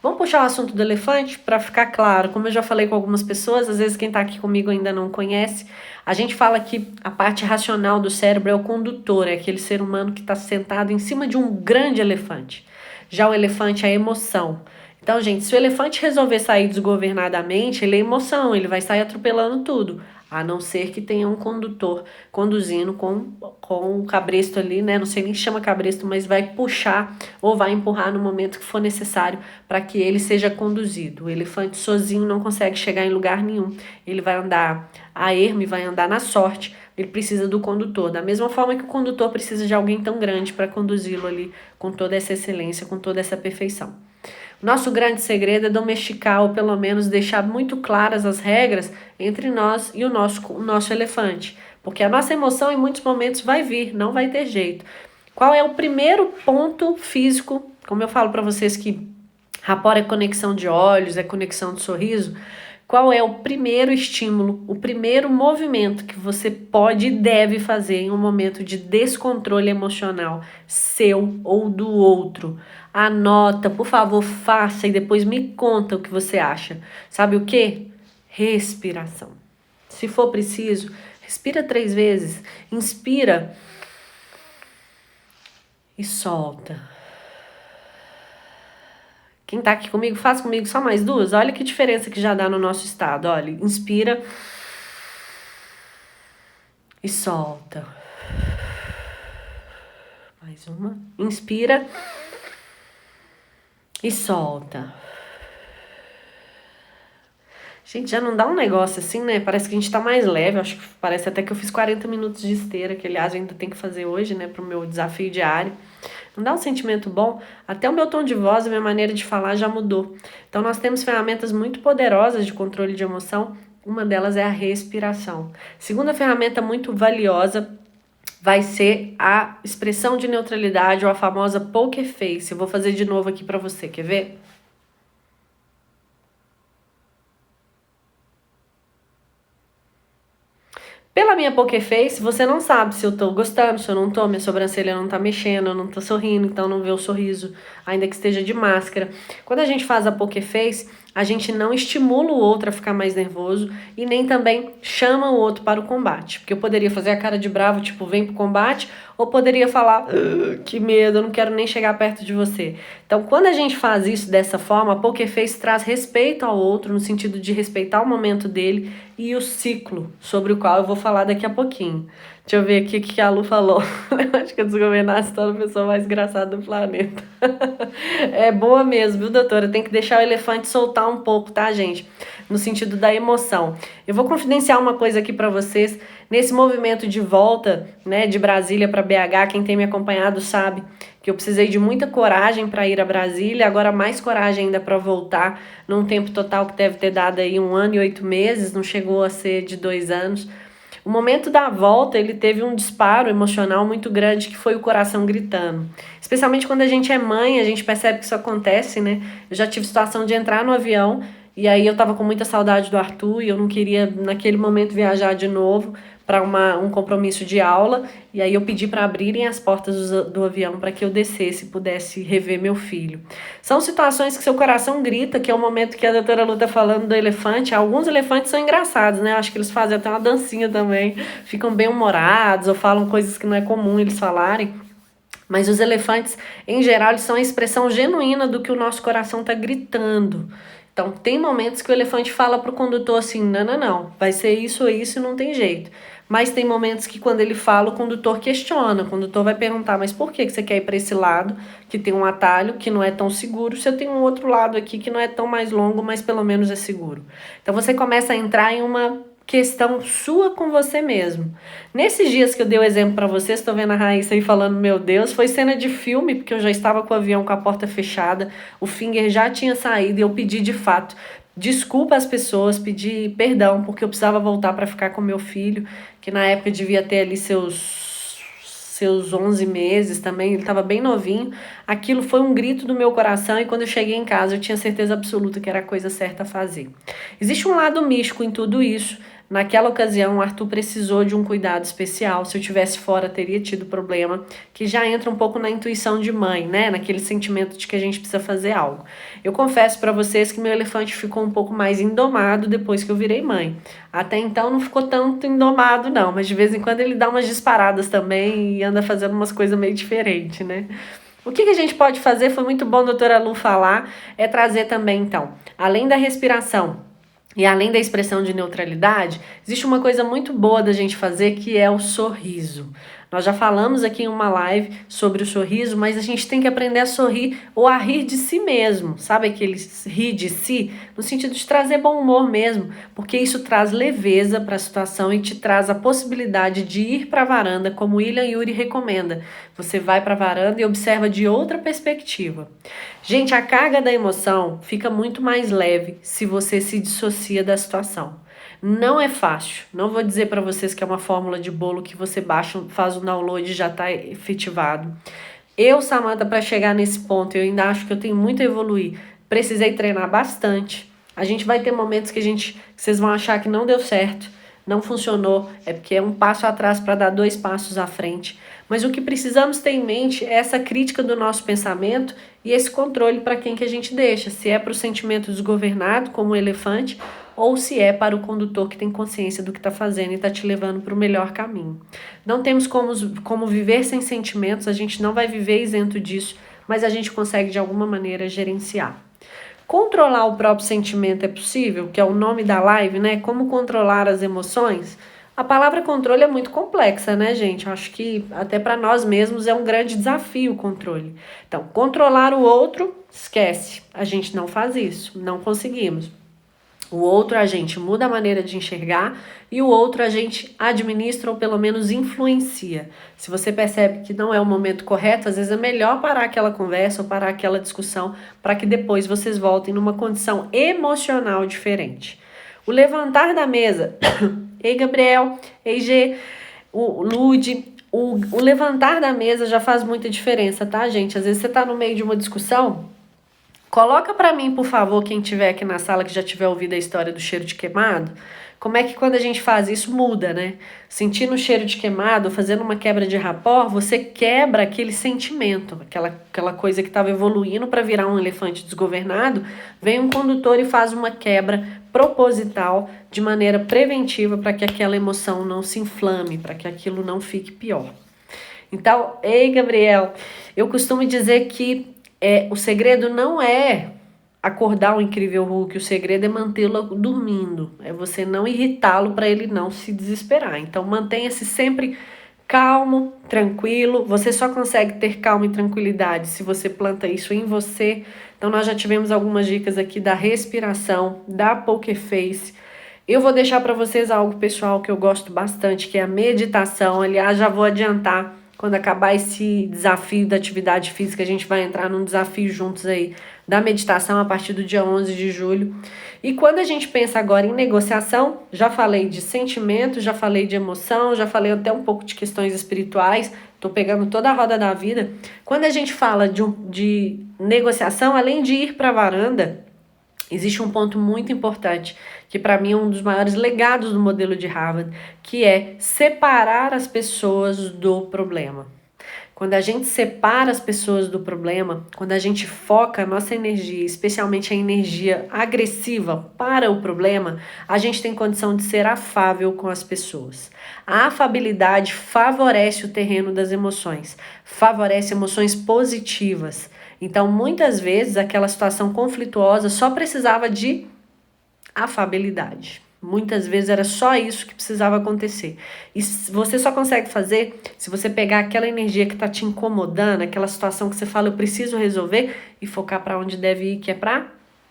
Vamos puxar o assunto do elefante para ficar claro. Como eu já falei com algumas pessoas, às vezes quem está aqui comigo ainda não conhece, a gente fala que a parte racional do cérebro é o condutor, é aquele ser humano que está sentado em cima de um grande elefante. Já o elefante é a emoção. Então, gente, se o elefante resolver sair desgovernadamente, ele é emoção, ele vai sair atropelando tudo. A não ser que tenha um condutor conduzindo com o cabresto ali, né? Não sei nem se chama cabresto, mas vai puxar ou vai empurrar no momento que for necessário para que ele seja conduzido. O elefante sozinho não consegue chegar em lugar nenhum. Ele vai andar a ermo e vai andar na sorte. Ele precisa do condutor. Da mesma forma que o condutor precisa de alguém tão grande para conduzi-lo ali com toda essa excelência, com toda essa perfeição. Nosso grande segredo é domesticar, ou pelo menos deixar muito claras as regras entre nós e o nosso elefante. Porque a nossa emoção em muitos momentos vai vir, não vai ter jeito. Qual é o primeiro ponto físico? Como eu falo para vocês que rapport é conexão de olhos, é conexão de sorriso. Qual é o primeiro estímulo, o primeiro movimento que você pode e deve fazer em um momento de descontrole emocional seu ou do outro? Anota, por favor, faça e depois me conta o que você acha. Sabe o quê? Respiração. Se for preciso, respira 3 vezes. Inspira e solta. Quem tá aqui comigo, faz comigo só mais 2. Olha que diferença que já dá no nosso estado. Olha, inspira e solta. Mais uma. Inspira e solta. Gente, já não dá um negócio assim, né? Parece que a gente tá mais leve. Acho que parece até que eu fiz 40 minutos de esteira, que aliás eu ainda tenho que fazer hoje, né? Pro meu desafio diário. Não dá um sentimento bom? Até o meu tom de voz, a minha maneira de falar já mudou. Então nós temos ferramentas muito poderosas de controle de emoção. Uma delas é a respiração. Segunda ferramenta muito valiosa vai ser a expressão de neutralidade ou a famosa poker face. Eu vou fazer de novo aqui pra você, quer ver? Pela minha poker face, você não sabe se eu tô gostando, se eu não tô, minha sobrancelha não tá mexendo, eu não tô sorrindo, então não vê o sorriso, ainda que esteja de máscara. Quando a gente faz a poker face, a gente não estimula o outro a ficar mais nervoso e nem também chama o outro para o combate. Porque eu poderia fazer a cara de bravo, tipo, vem pro combate, ou poderia falar, que medo, eu não quero nem chegar perto de você. Então, quando a gente faz isso dessa forma, a poker face traz respeito ao outro, no sentido de respeitar o momento dele e o ciclo, sobre o qual eu vou falar daqui a pouquinho. Deixa eu ver aqui o que a Lu falou. Eu acho que a desgovernada se torna a pessoa mais engraçada do planeta. É boa mesmo, viu, doutora? Tem que deixar o elefante soltar um pouco, tá, gente? No sentido da emoção. Eu vou confidenciar uma coisa aqui pra vocês. Nesse movimento de volta, né, de Brasília para BH, quem tem me acompanhado sabe que eu precisei de muita coragem para ir a Brasília, agora mais coragem ainda para voltar, num tempo total que deve ter dado aí 1 ano e 8 meses, não chegou a ser de 2 anos. O momento da volta, ele teve um disparo emocional muito grande, que foi o coração gritando. Especialmente quando a gente é mãe, a gente percebe que isso acontece, né? Eu já tive situação de entrar no avião, e aí eu tava com muita saudade do Arthur, e eu não queria, naquele momento, viajar de novo para um compromisso de aula, e aí eu pedi para abrirem as portas do avião para que eu descesse e pudesse rever meu filho. São situações que seu coração grita, que é o momento que a doutora Lu tá falando do elefante. Alguns elefantes são engraçados, né? Eu acho que eles fazem até uma dancinha também, ficam bem humorados ou falam coisas que não é comum eles falarem. Mas os elefantes, em geral, eles são a expressão genuína do que o nosso coração tá gritando. Então, tem momentos que o elefante fala pro condutor assim, não, vai ser isso ou isso e não tem jeito. Mas tem momentos que quando ele fala, o condutor questiona, o condutor vai perguntar, mas por que você quer ir para esse lado, que tem um atalho, que não é tão seguro, se eu tenho um outro lado aqui que não é tão mais longo, mas pelo menos é seguro. Então você começa a entrar em uma questão sua com você mesmo. Nesses dias que eu dei o exemplo para vocês, estou vendo a Raíssa aí falando, meu Deus, foi cena de filme, porque eu já estava com o avião com a porta fechada, o Finger já tinha saído e eu pedi de fato desculpa às pessoas, pedi perdão, porque eu precisava voltar para ficar com meu filho, que na época devia ter ali seus 11 meses também, ele estava bem novinho. Aquilo foi um grito do meu coração e quando eu cheguei em casa eu tinha certeza absoluta que era a coisa certa a fazer. Existe um lado místico em tudo isso. Naquela ocasião, o Arthur precisou de um cuidado especial. Se eu tivesse fora, teria tido problema, que já entra um pouco na intuição de mãe, né? Naquele sentimento de que a gente precisa fazer algo. Eu confesso para vocês que meu elefante ficou um pouco mais indomado depois que eu virei mãe. Até então não ficou tanto indomado, não, mas de vez em quando ele dá umas disparadas também e anda fazendo umas coisas meio diferentes, né? O que a gente pode fazer, foi muito bom a doutora Lu falar, é trazer também, então, além da respiração, e além da expressão de neutralidade, existe uma coisa muito boa da gente fazer que é o sorriso. Nós já falamos aqui em uma live sobre o sorriso, mas a gente tem que aprender a sorrir ou a rir de si mesmo. Sabe aquele rir de si? No sentido de trazer bom humor mesmo, porque isso traz leveza para a situação e te traz a possibilidade de ir para a varanda, como o William Ury recomenda. Você vai para a varanda e observa de outra perspectiva. Gente, a carga da emoção fica muito mais leve se você se dissocia da situação. Não é fácil. Não vou dizer para vocês que é uma fórmula de bolo que você baixa, faz o download e já está efetivado. Eu, Samantha, para chegar nesse ponto, eu ainda acho que eu tenho muito a evoluir. Precisei treinar bastante. A gente vai ter momentos que vocês vão achar que não deu certo, não funcionou, é porque é um passo atrás para dar 2 passos à frente. Mas o que precisamos ter em mente é essa crítica do nosso pensamento e esse controle para quem que a gente deixa. Se é para o sentimento desgovernado, como o elefante, ou se é para o condutor que tem consciência do que está fazendo e está te levando para o melhor caminho. Não temos como viver sem sentimentos, a gente não vai viver isento disso, mas a gente consegue de alguma maneira gerenciar. Controlar o próprio sentimento é possível, que é o nome da live, né? Como controlar as emoções? A palavra controle é muito complexa, né, gente? Eu acho que até para nós mesmos é um grande desafio o controle. Então, controlar o outro, esquece. A gente não faz isso, não conseguimos. O outro a gente muda a maneira de enxergar e o outro a gente administra ou pelo menos influencia. Se você percebe que não é o momento correto, às vezes é melhor parar aquela conversa ou parar aquela discussão para que depois vocês voltem numa condição emocional diferente. O levantar da mesa. Ei, Gabriel, ei, G, o Lude, o levantar da mesa já faz muita diferença, tá, gente? Às vezes você tá no meio de uma discussão, coloca pra mim, por favor, quem tiver aqui na sala que já tiver ouvido a história do cheiro de queimado, como é que quando a gente faz isso muda, né? Sentindo o cheiro de queimado, fazendo uma quebra de rapport, você quebra aquele sentimento, aquela coisa que estava evoluindo para virar um elefante desgovernado, vem um condutor e faz uma quebra proposital de maneira preventiva para que aquela emoção não se inflame, para que aquilo não fique pior. Então, ei, Gabriel, eu costumo dizer que o segredo não é acordar o incrível Hulk, o segredo é mantê-lo dormindo, é você não irritá-lo para ele não se desesperar. Então mantenha-se sempre calmo, tranquilo, você só consegue ter calma e tranquilidade se você planta isso em você. Então nós já tivemos algumas dicas aqui da respiração, da poker face. Eu vou deixar para vocês algo pessoal que eu gosto bastante, que é a meditação. Aliás, já vou adiantar, quando acabar esse desafio da atividade física, a gente vai entrar num desafio juntos aí da meditação a partir do dia 11 de julho. E quando a gente pensa agora em negociação, já falei de sentimento, já falei de emoção, já falei até um pouco de questões espirituais, tô pegando toda a roda da vida. Quando a gente fala de negociação, além de ir para a varanda, existe um ponto muito importante, que para mim é um dos maiores legados do modelo de Harvard, que é separar as pessoas do problema. Quando a gente separa as pessoas do problema, quando a gente foca a nossa energia, especialmente a energia agressiva para o problema, a gente tem condição de ser afável com as pessoas. A afabilidade favorece o terreno das emoções, favorece emoções positivas. Então, muitas vezes, aquela situação conflituosa só precisava de afabilidade. Muitas vezes era só isso que precisava acontecer. E você só consegue fazer se você pegar aquela energia que está te incomodando, aquela situação que você fala, eu preciso resolver, e focar para onde deve ir, que é para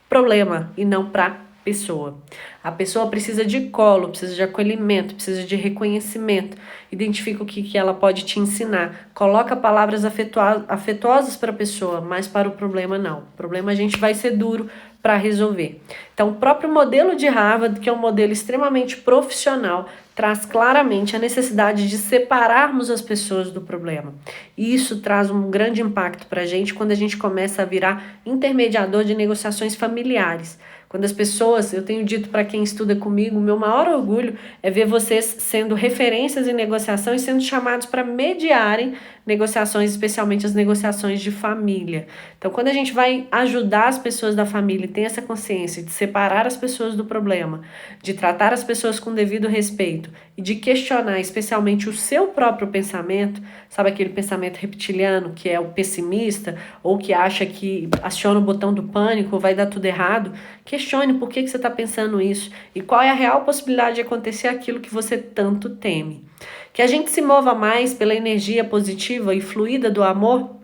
problema e não para pessoa. A pessoa precisa de colo, precisa de acolhimento, precisa de reconhecimento. Identifica o que ela pode te ensinar. Coloca palavras afetuosas para a pessoa, mas para o problema não. O problema a gente vai ser duro para resolver. Então, o próprio modelo de Harvard, que é um modelo extremamente profissional, traz claramente a necessidade de separarmos as pessoas do problema. E isso traz um grande impacto para a gente quando a gente começa a virar intermediador de negociações familiares. Quando as pessoas, eu tenho dito para quem estuda comigo, o meu maior orgulho é ver vocês sendo referências em negociação e sendo chamados para mediarem negociações, especialmente as negociações de família. Então, quando a gente vai ajudar as pessoas da família e tem essa consciência de separar as pessoas do problema, de tratar as pessoas com devido respeito e de questionar especialmente o seu próprio pensamento, sabe aquele pensamento reptiliano que é o pessimista ou que acha que aciona o botão do pânico, vai dar tudo errado, questione por que você está pensando isso e qual é a real possibilidade de acontecer aquilo que você tanto teme. Que a gente se mova mais pela energia positiva e fluida do amor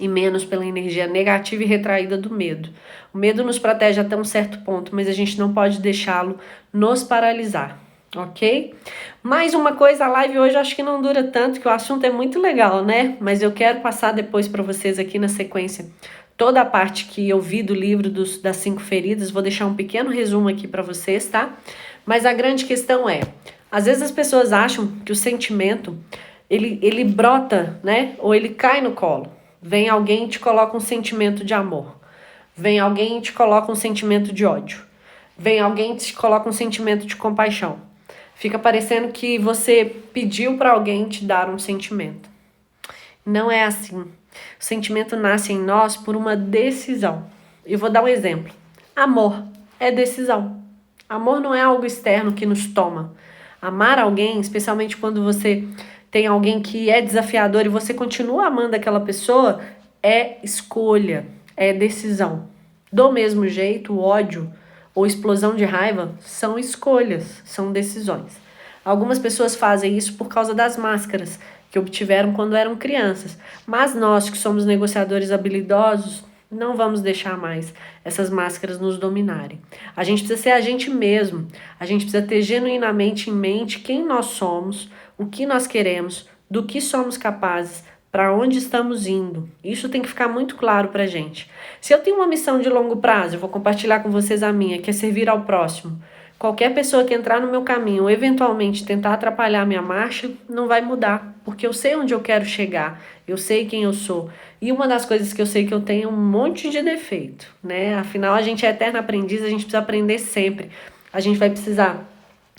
e menos pela energia negativa e retraída do medo. O medo nos protege até um certo ponto, mas a gente não pode deixá-lo nos paralisar, ok? Mais uma coisa, a live hoje acho que não dura tanto, que o assunto é muito legal, né? Mas eu quero passar depois para vocês aqui na sequência toda a parte que eu vi do livro das 5 feridas, vou deixar um pequeno resumo aqui para vocês, tá? Mas a grande questão é, às vezes as pessoas acham que o sentimento, ele brota, né? Ou ele cai no colo. Vem alguém e te coloca um sentimento de amor. Vem alguém e te coloca um sentimento de ódio. Vem alguém e te coloca um sentimento de compaixão. Fica parecendo que você pediu para alguém te dar um sentimento. Não é assim. O sentimento nasce em nós por uma decisão. Eu vou dar um exemplo. Amor é decisão. Amor não é algo externo que nos toma. Amar alguém, especialmente quando você tem alguém que é desafiador e você continua amando aquela pessoa, é escolha, é decisão. Do mesmo jeito, o ódio ou explosão de raiva são escolhas, são decisões. Algumas pessoas fazem isso por causa das máscaras que obtiveram quando eram crianças. Mas nós, que somos negociadores habilidosos, não vamos deixar mais essas máscaras nos dominarem. A gente precisa ser a gente mesmo. A gente precisa ter genuinamente em mente quem nós somos, o que nós queremos, do que somos capazes, para onde estamos indo. Isso tem que ficar muito claro para a gente. Se eu tenho uma missão de longo prazo, eu vou compartilhar com vocês a minha, que é servir ao próximo. Qualquer pessoa que entrar no meu caminho ou eventualmente tentar atrapalhar a minha marcha, não vai mudar, porque eu sei onde eu quero chegar, eu sei quem eu sou. E uma das coisas que eu sei que eu tenho é um monte de defeito, né? Afinal, a gente é eterno aprendiz, a gente precisa aprender sempre. A gente vai precisar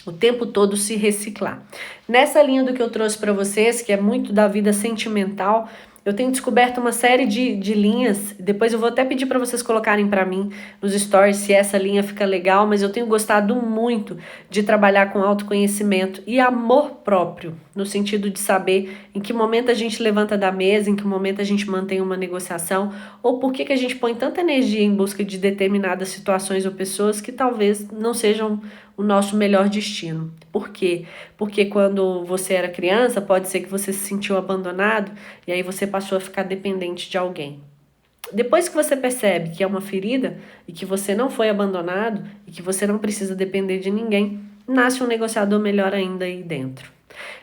o tempo todo se reciclar. Nessa linha do que eu trouxe para vocês, que é muito da vida sentimental, eu tenho descoberto uma série de linhas. Depois eu vou até pedir para vocês colocarem para mim nos stories se essa linha fica legal, mas eu tenho gostado muito de trabalhar com autoconhecimento e amor próprio, no sentido de saber em que momento a gente levanta da mesa, em que momento a gente mantém uma negociação, ou por que a gente põe tanta energia em busca de determinadas situações ou pessoas que talvez não sejam o nosso melhor destino. Por quê? Porque quando você era criança, pode ser que você se sentiu abandonado e aí você passou a ficar dependente de alguém. Depois que você percebe que é uma ferida e que você não foi abandonado e que você não precisa depender de ninguém, nasce um negociador melhor ainda aí dentro.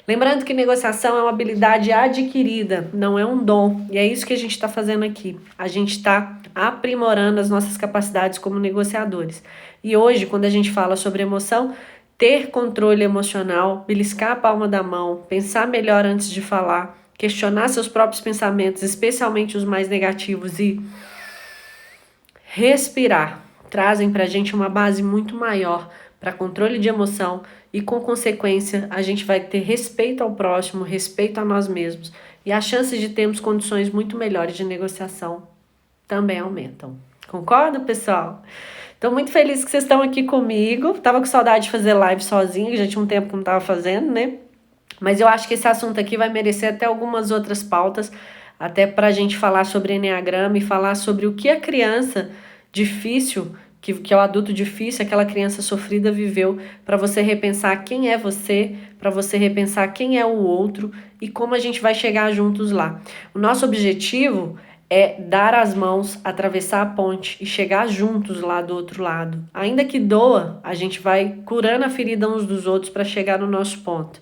Lembrando que negociação é uma habilidade adquirida, não é um dom. E é isso que a gente está fazendo aqui. A gente está aprimorando as nossas capacidades como negociadores. E hoje, quando a gente fala sobre emoção, ter controle emocional, beliscar a palma da mão, pensar melhor antes de falar, questionar seus próprios pensamentos, especialmente os mais negativos, e respirar, trazem para a gente uma base muito maior para controle de emoção e, com consequência, a gente vai ter respeito ao próximo, respeito a nós mesmos, e as chances de termos condições muito melhores de negociação também aumentam. Concorda, pessoal? Estou muito feliz que vocês estão aqui comigo. Tava com saudade de fazer live sozinha, já tinha um tempo que não estava fazendo, né? Mas eu acho que esse assunto aqui vai merecer até algumas outras pautas, até para a gente falar sobre Enneagrama e falar sobre o que a criança difícil, que é o adulto difícil, aquela criança sofrida viveu, para você repensar quem é você, para você repensar quem é o outro e como a gente vai chegar juntos lá. O nosso objetivo é dar as mãos, atravessar a ponte e chegar juntos lá do outro lado. Ainda que doa, a gente vai curando a ferida uns dos outros para chegar no nosso ponto.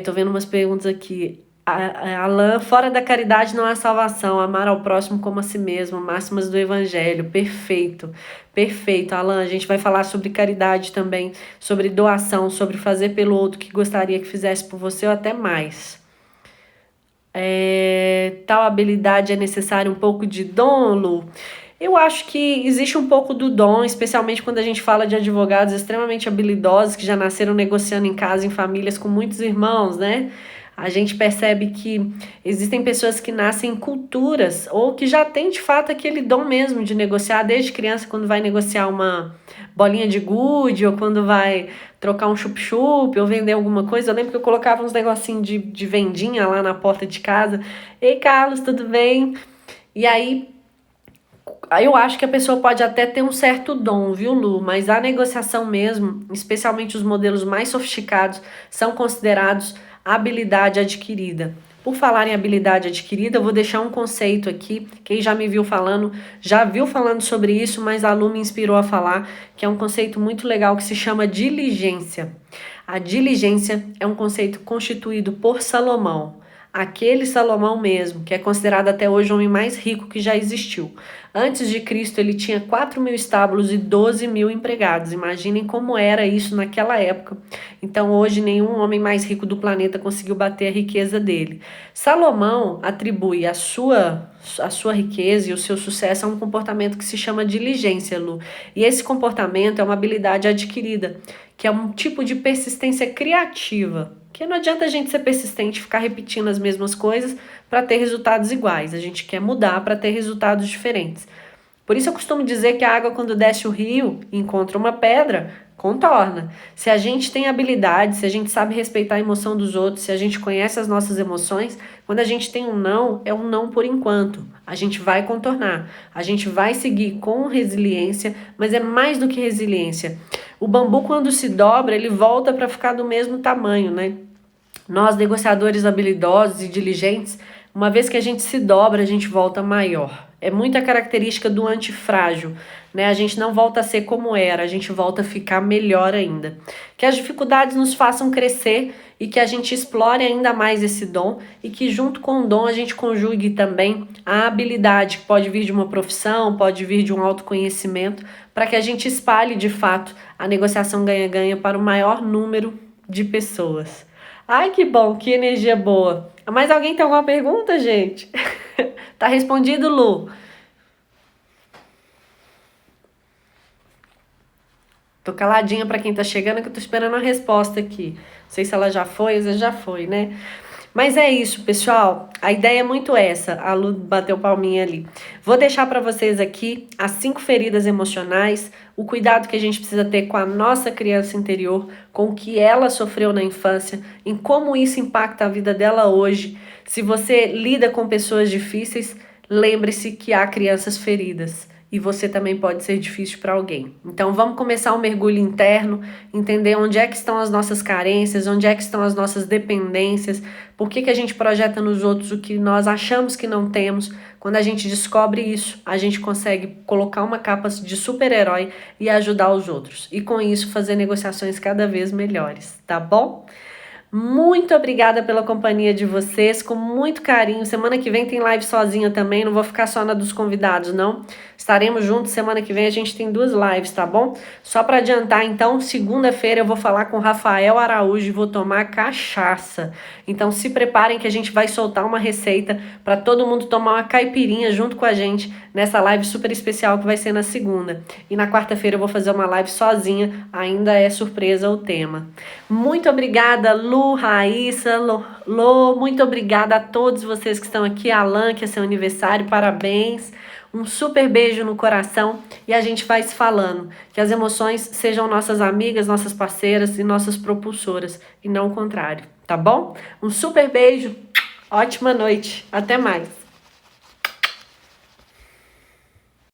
Tô vendo umas perguntas aqui. Alain, fora da caridade não há salvação, amar ao próximo como a si mesmo, máximas do evangelho. Perfeito, perfeito, Alain. A gente vai falar sobre caridade também, sobre doação, sobre fazer pelo outro que gostaria que fizesse por você ou até mais. Tal habilidade é necessário um pouco de dom, Lu? Eu acho que existe um pouco do dom, especialmente quando a gente fala de advogados extremamente habilidosos que já nasceram negociando em casa, em famílias com muitos irmãos, né? A gente percebe que existem pessoas que nascem em culturas ou que já têm de fato aquele dom mesmo de negociar desde criança, quando vai negociar uma bolinha de gude ou quando vai trocar um chup-chup ou vender alguma coisa. Eu lembro que eu colocava uns negocinhos de vendinha lá na porta de casa. Ei, Carlos, tudo bem? E aí eu acho que a pessoa pode até ter um certo dom, viu, Lu? Mas a negociação mesmo, especialmente os modelos mais sofisticados, são considerados habilidade adquirida. Por falar em habilidade adquirida, eu vou deixar um conceito aqui. Quem já me viu falando, já viu falando sobre isso, mas a Lu me inspirou a falar, que é um conceito muito legal que se chama diligência. A diligência é um conceito constituído por Salomão. Aquele Salomão mesmo, que é considerado até hoje o homem mais rico que já existiu. Antes de Cristo, ele tinha 4.000 estábulos e 12.000 empregados. Imaginem como era isso naquela época. Então, hoje, nenhum homem mais rico do planeta conseguiu bater a riqueza dele. Salomão atribui a sua riqueza e o seu sucesso a um comportamento que se chama diligência, Lu. E esse comportamento é uma habilidade adquirida, que é um tipo de persistência criativa. Porque não adianta a gente ser persistente e ficar repetindo as mesmas coisas para ter resultados iguais. A gente quer mudar para ter resultados diferentes. Por isso eu costumo dizer que a água, quando desce o rio e encontra uma pedra, contorna. Se a gente tem habilidade, se a gente sabe respeitar a emoção dos outros, se a gente conhece as nossas emoções, quando a gente tem um não, é um não por enquanto. A gente vai contornar. A gente vai seguir com resiliência, mas é mais do que resiliência. O bambu, quando se dobra, ele volta para ficar do mesmo tamanho, né? Nós, negociadores habilidosos e diligentes, uma vez que a gente se dobra, a gente volta maior. É muita característica do antifrágil, né? A gente não volta a ser como era, a gente volta a ficar melhor ainda. Que as dificuldades nos façam crescer e que a gente explore ainda mais esse dom e que junto com o dom a gente conjugue também a habilidade, que pode vir de uma profissão, pode vir de um autoconhecimento, para que a gente espalhe de fato a negociação ganha-ganha para o maior número de pessoas. Ai, que bom, que energia boa. Mais alguém tem alguma pergunta, gente? Tá respondido, Lu? Tô caladinha para quem tá chegando, que eu tô esperando a resposta aqui. Não sei se ela já foi, às vezes já foi, né? Mas é isso, pessoal. A ideia é muito essa. A Lu bateu palminha ali. Vou deixar para vocês aqui as 5 feridas emocionais, o cuidado que a gente precisa ter com a nossa criança interior, com o que ela sofreu na infância, em como isso impacta a vida dela hoje. Se você lida com pessoas difíceis, lembre-se que há crianças feridas. E você também pode ser difícil para alguém. Então vamos começar um mergulho interno, entender onde é que estão as nossas carências, onde é que estão as nossas dependências, por que a gente projeta nos outros o que nós achamos que não temos. Quando a gente descobre isso, a gente consegue colocar uma capa de super-herói e ajudar os outros. E com isso fazer negociações cada vez melhores, tá bom? Muito obrigada pela companhia de vocês, com muito carinho. Semana que vem tem live sozinha também, não vou ficar só na dos convidados, não. Estaremos juntos, semana que vem a gente tem 2 lives, tá bom? Só para adiantar, então, segunda-feira eu vou falar com Rafael Araújo e vou tomar cachaça. Então se preparem que a gente vai soltar uma receita para todo mundo tomar uma caipirinha junto com a gente nessa live super especial que vai ser na segunda. E na quarta-feira eu vou fazer uma live sozinha, ainda é surpresa o tema. Muito obrigada, Lu, Raíssa, Lô, muito obrigada a todos vocês que estão aqui. Alan, que é seu aniversário, parabéns. Um super beijo no coração e a gente vai se falando. Que as emoções sejam nossas amigas, nossas parceiras e nossas propulsoras, e não o contrário, tá bom? Um super beijo, ótima noite, até mais.